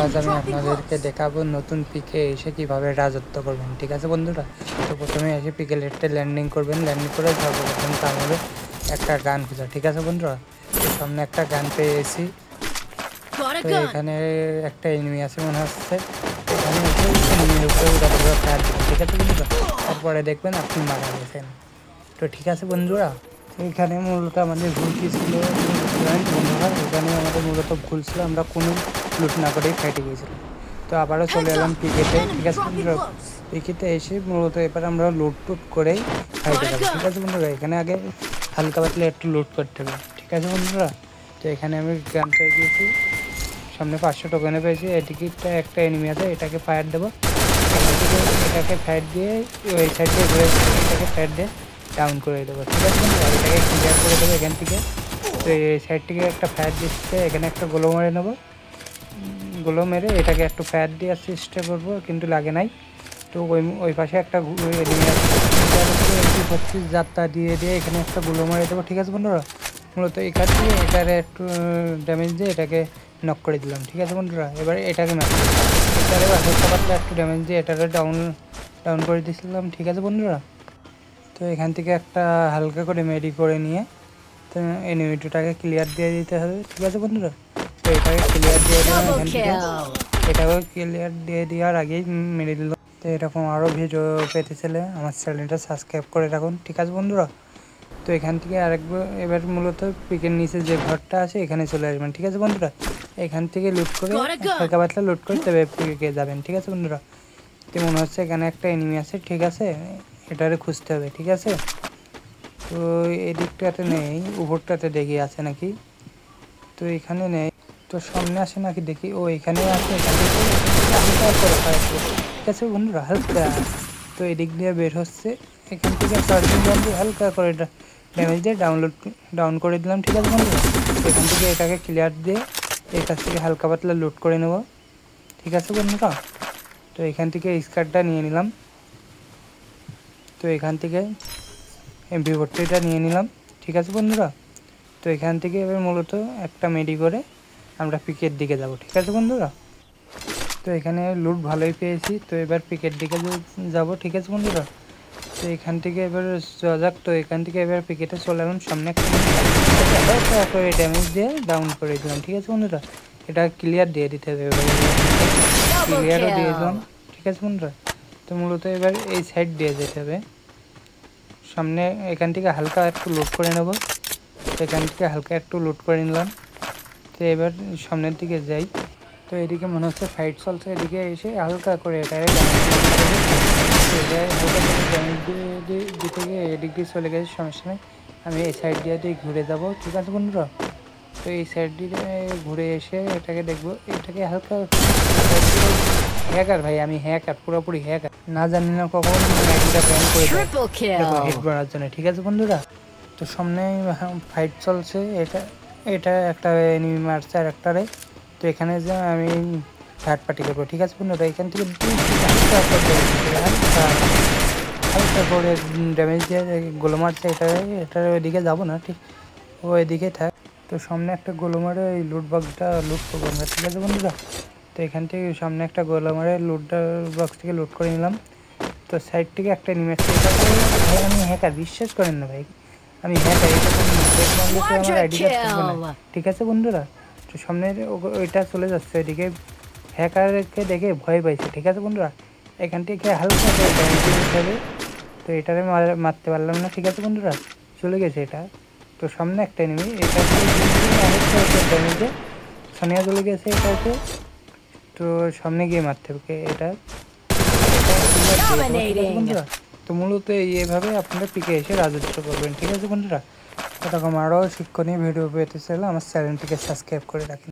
আজ আমি আপনাদেরকে দেখাবো নতুন পিকে এসে কিভাবে রাজত্ব করবেন। ঠিক আছে বন্ধুরা, তো প্রথমে এসে পিকে লেটে ল্যান্ডিং করবেন। ল্যান্ডিং করে সর্বপ্রথম কাম হবে একটা গান খোঁজা। ঠিক আছে বন্ধুরা, তো সামনে একটা গান পেয়েছি। তো এখানে একটা এনিমি আছে মনে হচ্ছে, এখানে এসে এনিমির উপরে উড়াতে ফায়ার দেবেন। ঠিক আছে বন্ধুরা, তারপরে দেখবেন আপনি মারা গেছেন। তো ঠিক আছে বন্ধুরা, এখানে মূলত আমাদের ভুল কী ছিল বন্ধুরা, এখানে আমাদের মূলত ভুল ছিল, আমরা কোনো লুট না করেই ফাইটে গিয়েছিলাম। তো আবারও চলে এলাম পিকেতে। ঠিক আছে বন্ধুরা, পিকেতে এসে মূলত এবার আমরা লুট টুট করেই ফাইটে যাবো। ঠিক আছে বন্ধুরা, এখানে আগে হালকা পাতলে একটু লুট করতে হবে। ঠিক আছে বন্ধুরা, তো এখানে আমি গান পেয়ে গিয়েছি, সামনে 500 টোকেনে পেয়েছি। এদিকে একটা এনিমি আছে, এটাকে ফায়ার দেবো। এটাকে ফায়ার দিয়ে ওই সাইড দিয়ে ঘুরে এটাকে ফায়ার দিয়ে ডাউন করে দেবো। ঠিক আছে বন্ধুরা, এটাকে ক্লিয়ার করে দেবো এখান থেকে। তো এই সাইড থেকে একটা ফায়ার দিচ্ছে, এখানে একটা গোলো মেরে নেবো। গোলো মেরে এটাকে একটু ফায়ার দেওয়ার চেষ্টা করবো, কিন্তু লাগে নাই। তো ওই পাশে একটা এনিমি আছে, 25 যাত্রা দিয়ে এখানে একটা গোলো মেরে দেবো। ঠিক আছে বন্ধুরা, মূলত এখান থেকে এটারে একটু ড্যামেজ দিয়ে এটাকে নক করে দিলাম। ঠিক আছে বন্ধুরা, এবার এটাকে এটারে হালকা পাতলা একটু ড্যামেজ দিয়ে এটারে ডাউন করে দিয়েছিলাম। ঠিক আছে বন্ধুরা, তো এখান থেকে একটা হালকা করে মেডি করে নিয়ে তো এনিমিটাকে ক্লিয়ার দিয়ে দিতে হবে। ঠিক আছে বন্ধুরা, তো এটাকে ক্লিয়ার দিয়ে দিলাম এখান থেকে। এটাকেও ক্লিয়ার দিয়ে দেওয়ার আগেই মেরে দিলাম। তো এরকম আরও ভিডিও পেতে চাইলে আমার চ্যানেলটা সাবস্ক্রাইব করে রাখুন। ঠিক আছে বন্ধুরা, তো এখান থেকে আরেকবার এবার মূলত পিকের নিচে যে ঘরটা আছে এখানে চলে আসবেন। ঠিক আছে বন্ধুরা, এখান থেকে লুট করে হালকা পাতলা লুট করে তবে পিকে যাবেন। ঠিক আছে বন্ধুরা, তো মনে হচ্ছে এখানে একটা এনিমি আছে। ঠিক আছে, এটারে খুঁজতে হবে। ঠিক আছে, তো এদিকটাতে নেই, উপরটাতে দেখি আছে নাকি। তো এখানে নেই, তো সামনে আসে নাকি দেখি। ও এখানে আছে, এখান থেকে হালকা করে ঠিক আছে বন্ধুরা, হালকা। তো এদিক দিয়ে বের হচ্ছে, এখান থেকে চার্জিং গান দিয়ে হালকা করে ড্যামেজ দিয়ে ডাউন করে দিলাম। ঠিক আছে বন্ধুরা, এখান থেকে এটাকে ক্লিয়ার দিয়ে এর কাছ থেকে হালকা পাতলা লুট করে নেব। ঠিক আছে বন্ধুরা, তো এখান থেকে স্কার্টটা নিয়ে নিলাম। তো এখান থেকে MP40টা নিয়ে নিলাম। ঠিক আছে বন্ধুরা, তো এখান থেকে এবার মূলত একটা মেডি করে আমরা পিকের দিকে যাব। ঠিক আছে বন্ধুরা, তো এখানে লুট ভালোই পেয়েছি, তো এবার পিকের দিকে যাব। ঠিক আছে বন্ধুরা, তো এখান থেকে এবার যাওয়া যাক। তো এখান থেকে এবার পিকেটে চলে এলাম, সামনে করে ড্যামেজ দিয়ে ডাউন করে দিলাম। ঠিক আছে বন্ধুরা, এটা ক্লিয়ার দিয়ে দিতে হবে, ক্লিয়ারও দিয়ে দিলাম। ঠিক আছে বন্ধুরা, তো মূলত এবার এই সাইড দিয়ে যেতে হবে সামনে। এখান থেকে হালকা একটু লুট করে নেব, এখান থেকে হালকা একটু লুট করে নিলাম। তো এবার সামনের দিকে যাই। তো এদিকে মনে হচ্ছে ফাইট চলছে, এদিকে এসে হালকা করে এটাকে হালকা করে ড্যামেজ দিতে গিয়ে এদিক দিয়ে চলে গেছে, সমস্যা নেই, আমি এই সাইড দিয়ে ঘুরে যাব। ঠিক আছে বন্ধুরা, তো এই সাইড দিয়ে ঘুরে এসে এটাকে দেখবো, এটাকে হালকা হ্যাকার ভাই, আমি হ্যাকার, পুরোপুরি হ্যাকার, না জানি না কখন একটা ব্যান করে হিট করার জন্য। ঠিক আছে বন্ধুরা, তো সামনে ফাইট চলছে, এটা একটা এনিমি মারছে আর একটারে। তো এখানে যে আমি থার্ড পার্টি করবো। ঠিক আছে বন্ধুরা, এখান থেকে হালকা করে ড্যামেজ দিয়ে গোলো মারছে, এটার ওইদিকে যাবো না, ঠিক ওইদিকে থাক। তো সামনে একটা গোলো মারে ওই লুট বক্সটা লুট করবো আমরা। ঠিক আছে বন্ধুরা, তো এখান থেকে সামনে একটা গোলো মারে বক্স থেকে লুট করে নিলাম। তো সাইড থেকে একটা এনিমি ভাই, আমি হ্যাকার, বিশ্বাস করেন না ভাই, আমি হ্যাকার, এটা আমার আইডি কার্ড থাকবে না। ঠিক আছে বন্ধুরা, তো সামনে ওইটা চলে যাচ্ছে, ওইদিকে হ্যাকারকে দেখে ভয় পাইছে। ঠিক আছে বন্ধুরা, এখান থেকে হালকা করে ড্যামেজ দিতে হবে। তো এটারে মারতে পারলাম না। ঠিক আছে বন্ধুরা, চলে গেছে এটা। তো সামনে একটা এনিমি, এটা ড্যামেজে সানিয়া চলে গেছে এটাকে। তো সামনে গিয়ে মারতে হবে এটা। বন্ধুরা, তো মূলত এইভাবে আপনারা পিকে এসে রাজত্ব করবেন। ঠিক আছে বন্ধুরা, এরকম আরও শিক্ষণীয় ভিডিও পেতে চাইলে আমার চ্যানেলটিকে সাবস্ক্রাইব করে রাখেন।